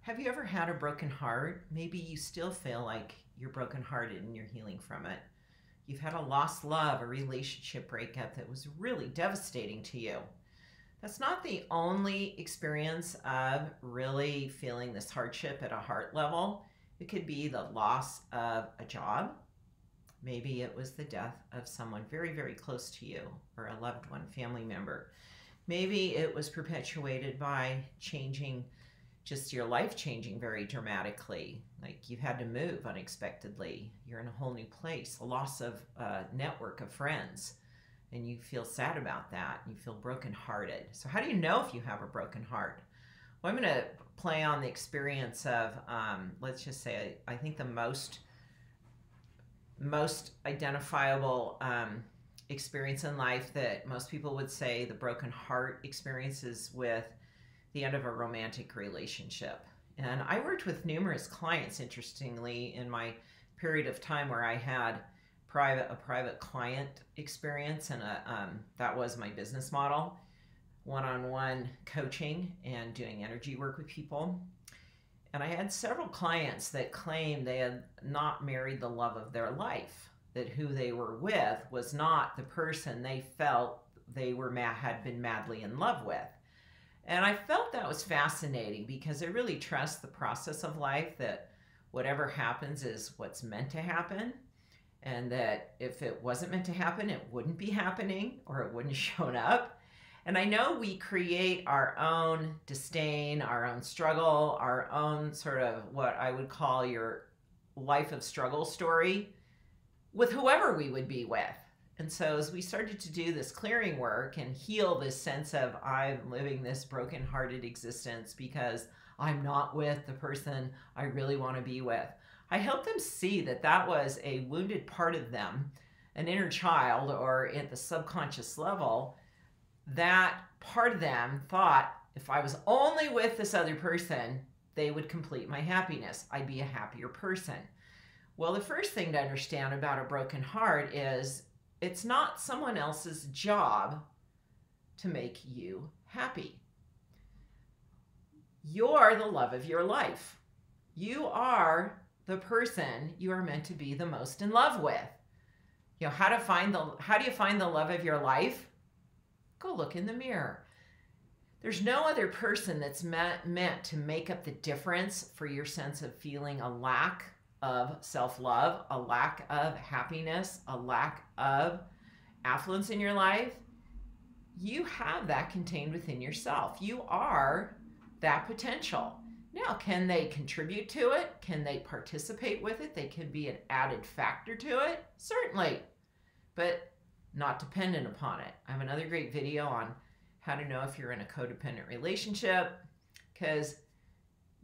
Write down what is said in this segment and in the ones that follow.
Have you ever had a broken heart? Maybe you still feel like you're brokenhearted and you're healing from it. You've had a lost love, a relationship breakup that was really devastating to you. That's not the only experience of really feeling this hardship at a heart level. It could be the loss of a job. Maybe it was the death of someone very, very close to you or a loved one, family member. Maybe it was perpetuated by just your life changing very dramatically. Like you've had to move unexpectedly. You're in a whole new place, a loss of a network of friends, and you feel sad about that. You feel brokenhearted. So how do you know if you have a broken heart? Well, I'm going to play on the experience of, let's just say, I think the most identifiable experience in life that most people would say the broken heart experiences with the end of a romantic relationship. And I worked with numerous clients, interestingly, in my period of time where I had a private client experience, and that was my business model, one-on-one coaching and doing energy work with people. And I had several clients that claimed they had not married the love of their life, that who they were with was not the person they felt they had been madly in love with. And I felt that was fascinating because I really trust the process of life, that whatever happens is what's meant to happen, and that if it wasn't meant to happen, it wouldn't be happening or it wouldn't have shown up. And I know we create our own disdain, our own struggle, our own sort of what I would call your life of struggle story with whoever we would be with. And so as we started to do this clearing work and heal this sense of I'm living this broken-hearted existence because I'm not with the person I really want to be with, I helped them see that that was a wounded part of them, an inner child, or at the subconscious level, that part of them thought if I was only with this other person, they would complete my happiness. I'd be a happier person. Well, the first thing to understand about a broken heart is it's not someone else's job to make you happy. You're the love of your life. You are the person you are meant to be the most in love with. You know, how do you find the love of your life? Go look in the mirror. There's no other person that's meant to make up the difference for your sense of feeling a lack of self-love, a lack of happiness, a lack of affluence in your life. You have that contained within yourself. You are that potential. Now, can they contribute to it? Can they participate with it? They can be an added factor to it, certainly, but not dependent upon it. I have another great video on how to know if you're in a codependent relationship, because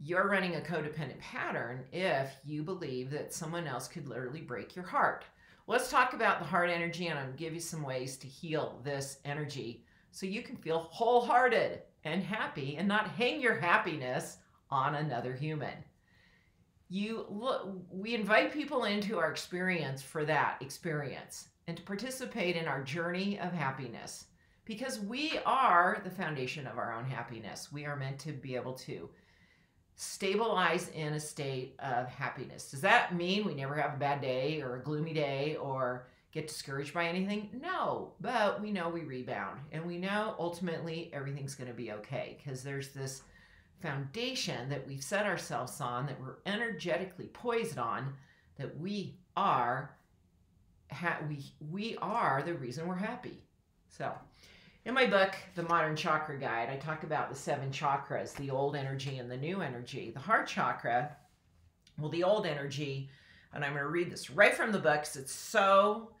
you're running a codependent pattern if you believe that someone else could literally break your heart. Let's talk about the heart energy, and I'm going to give you some ways to heal this energy so you can feel wholehearted and happy and not hang your happiness on another human. We invite people into our experience for that experience and to participate in our journey of happiness, because we are the foundation of our own happiness. We are meant to be able to stabilize in a state of happiness. Does that mean we never have a bad day or a gloomy day or get discouraged by anything? No, but we know we rebound, and we know ultimately everything's going to be okay, because there's this foundation that we've set ourselves on, that we're energetically poised on, that we are the reason we're happy. So in my book, The Modern Chakra Guide, I talk about the 7 chakras, the old energy and the new energy. The heart chakra, well, the old energy, and I'm going to read this right from the book because it's so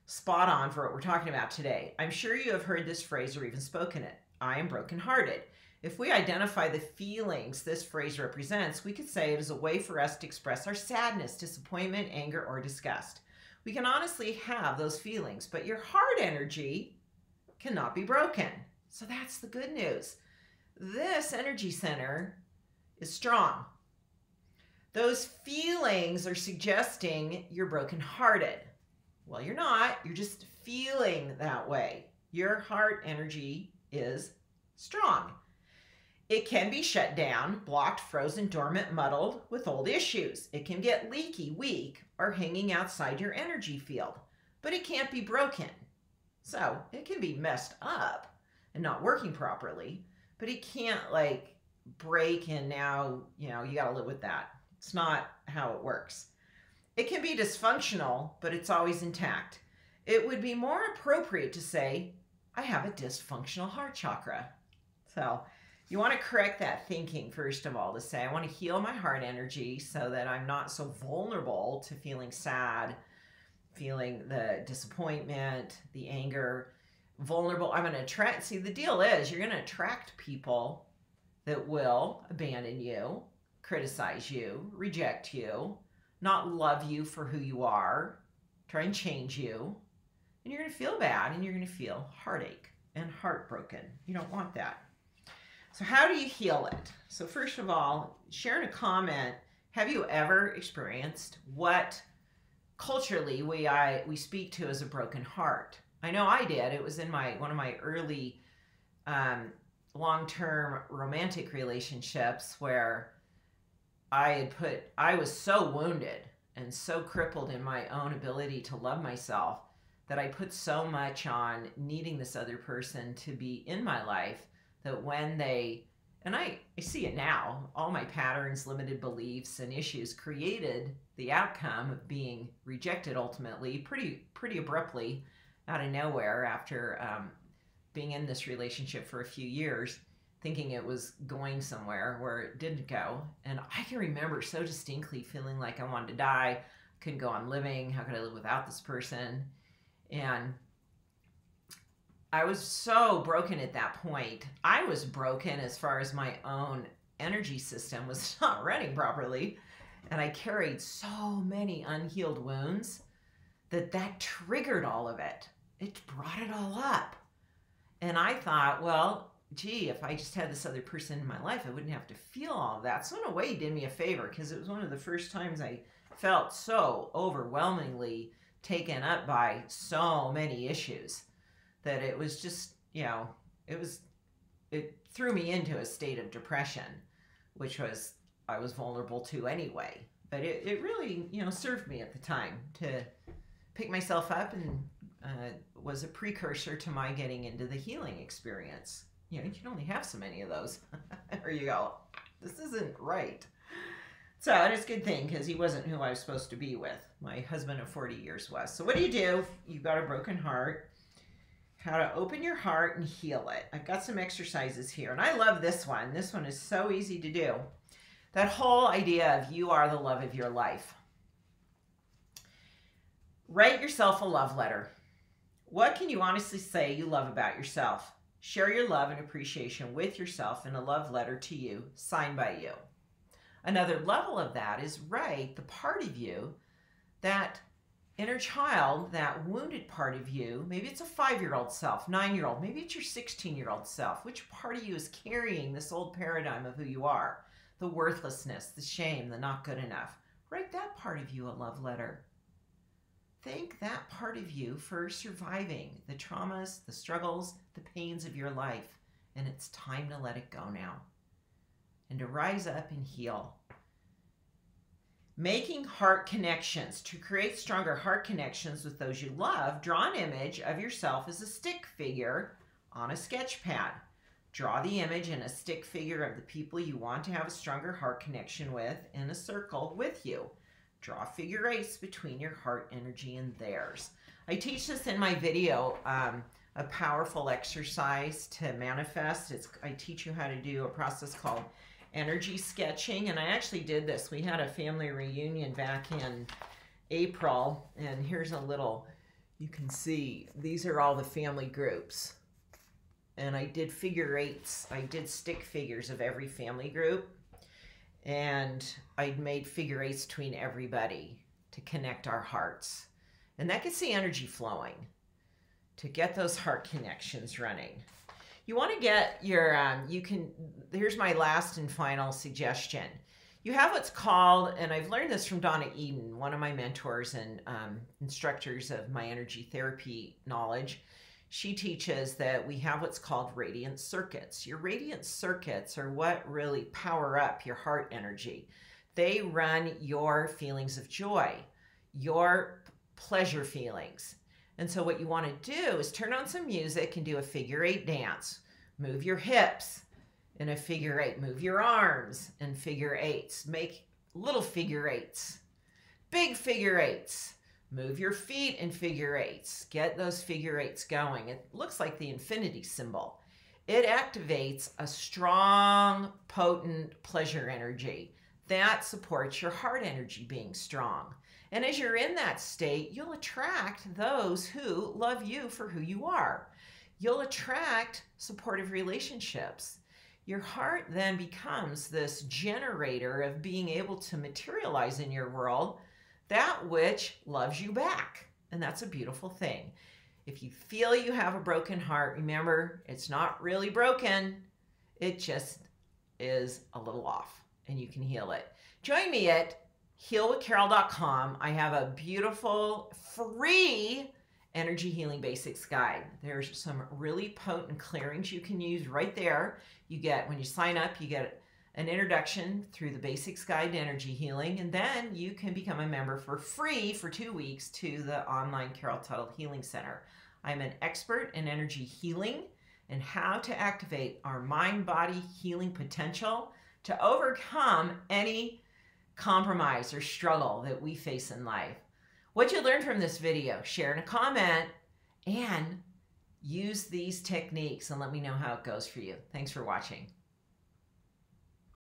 spot on for what we're talking about today. I'm sure you have heard this phrase or even spoken it. I am brokenhearted. If we identify the feelings this phrase represents, we could say it is a way for us to express our sadness, disappointment, anger, or disgust. We can honestly have those feelings, but your heart energy cannot be broken. So that's the good news. This energy center is strong. Those feelings are suggesting you're brokenhearted. Well, you're not. You're just feeling that way. Your heart energy is strong. It can be shut down, blocked, frozen, dormant, muddled with old issues. It can get leaky, weak, or hanging outside your energy field, but it can't be broken. So it can be messed up and not working properly, but it can't like break and now, you got to live with that. It's not how it works. It can be dysfunctional, but it's always intact. It would be more appropriate to say, I have a dysfunctional heart chakra. So you want to correct that thinking, first of all, to say, I want to heal my heart energy so that I'm not so vulnerable to feeling sad, feeling the disappointment, the anger, vulnerable. I'm going to attract, see, the deal is you're going to attract people that will abandon you, criticize you, reject you, not love you for who you are, try and change you, and you're going to feel bad and you're going to feel heartache and heartbroken. You don't want that. So how do you heal it? So first of all, share in a comment, have you ever experienced what culturally we speak to as a broken heart? I know I did. It was in one of my early long-term romantic relationships where I was so wounded and so crippled in my own ability to love myself that I put so much on needing this other person to be in my life that when and I see it now, all my patterns, limited beliefs, and issues created the outcome of being rejected ultimately, pretty abruptly out of nowhere after being in this relationship for a few years, thinking it was going somewhere where it didn't go. And I can remember so distinctly feeling like I wanted to die, couldn't go on living, how could I live without this person? And I was so broken at that point. I was broken as far as my own energy system was not running properly. And I carried so many unhealed wounds that triggered all of it. It brought it all up. And I thought, well, gee, if I just had this other person in my life, I wouldn't have to feel all of that. So in a way, he did me a favor because it was one of the first times I felt so overwhelmingly taken up by so many issues that it was just, it threw me into a state of depression, which I was vulnerable to anyway. But it really, served me at the time to pick myself up and was a precursor to my getting into the healing experience. You can only have so many of those. Or you go, this isn't right. So, and it's a good thing because he wasn't who I was supposed to be with. My husband of 40 years was. So what do you do if you've got a broken heart? How to open your heart and heal it. I've got some exercises here. And I love this one. This one is so easy to do. That whole idea of you are the love of your life. Write yourself a love letter. What can you honestly say you love about yourself? Share your love and appreciation with yourself in a love letter to you, signed by you. Another level of that is write the part of you, that inner child, that wounded part of you. Maybe it's a 5-year-old self, 9-year-old, maybe it's your 16-year-old self. Which part of you is carrying this old paradigm of who you are? The worthlessness, the shame, the not good enough. Write that part of you a love letter. Thank that part of you for surviving the traumas, the struggles, the pains of your life. And it's time to let it go now. And to rise up and heal. Making heart connections. To create stronger heart connections with those you love, draw an image of yourself as a stick figure on a sketch pad. Draw the image and a stick figure of the people you want to have a stronger heart connection with in a circle with you. Draw figure eights between your heart energy and theirs. I teach this in my video, a powerful exercise to manifest. I teach you how to do a process called energy sketching, and I actually did this. We had a family reunion back in April, and here's a little, you can see, these are all the family groups. And I did figure eights. I did stick figures of every family group. And I made figure eights between everybody to connect our hearts. And that gets the energy flowing to get those heart connections running. You want to get your, here's my last and final suggestion. You have what's called, and I've learned this from Donna Eden, one of my mentors and instructors of my energy therapy knowledge. she teaches that we have what's called radiant circuits. Your radiant circuits are what really power up your heart energy. They run your feelings of joy, your pleasure feelings. And so what you want to do is turn on some music and do a figure 8 dance. Move your hips in a figure 8. Move your arms in figure 8s. Make little figure 8s. Big figure 8s. Move your feet in figure 8s. Get those figure 8s going. It looks like the infinity symbol. It activates a strong, potent pleasure energy that supports your heart energy being strong. And as you're in that state, you'll attract those who love you for who you are. You'll attract supportive relationships. Your heart then becomes this generator of being able to materialize in your world that which loves you back. And that's a beautiful thing. If you feel you have a broken heart, remember, it's not really broken. It just is a little off, and you can heal it. Join me at healwithcarol.com. I have a beautiful free energy healing basics guide. There's some really potent clearings you can use right there. You get, when you sign up, you get an introduction through the basics guide to energy healing, and then you can become a member for free for 2 weeks to the online Carol Tuttle Healing Center. I'm an expert in energy healing and how to activate our mind-body healing potential to overcome any compromise or struggle that we face in life. What you learned from this video, share in a comment, and use these techniques and let me know how it goes for you. Thanks for watching.